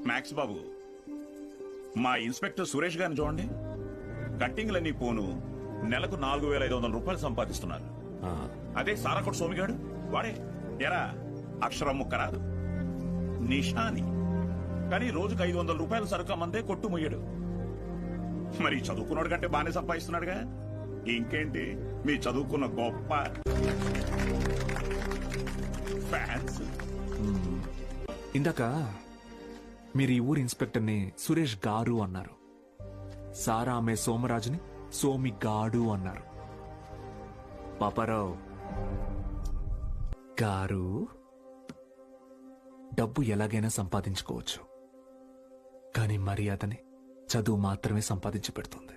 Max బాబు, మా inspector Suresh గారిని చూడండి. కట్టింగ్లన్నీ పోను నెలకు 4,500 రూపాయలు సంపాదిస్తున్నారు. అదే సారాకొట్ సోమిగాడు వాడే ఎరా అక్షరం ముక్క రాదు, నిషాని, కానీ రోజుకు 500 రూపాయలు సరుకమ్మందే కొట్టు ముయ్యడు. మరి చదువుకున్నాడు కంటే బానే సంపాదిస్తున్నాడుగా. ఇంకేంటి మీ చదువుకున్న గొప్ప ఫ్యాన్స్. ఇందాక మీరు ఈ ఊరి ఇన్స్పెక్టర్ని సురేష్ గారు అన్నారు. సారా అమ్మే సోమరాజుని సోమి గాడు అన్నారు. పాపారావు గారు, డబ్బు ఎలాగైనా సంపాదించుకోవచ్చు, కానీ మర్యాదని చదువు మాత్రమే సంపాదించి పెడుతుంది.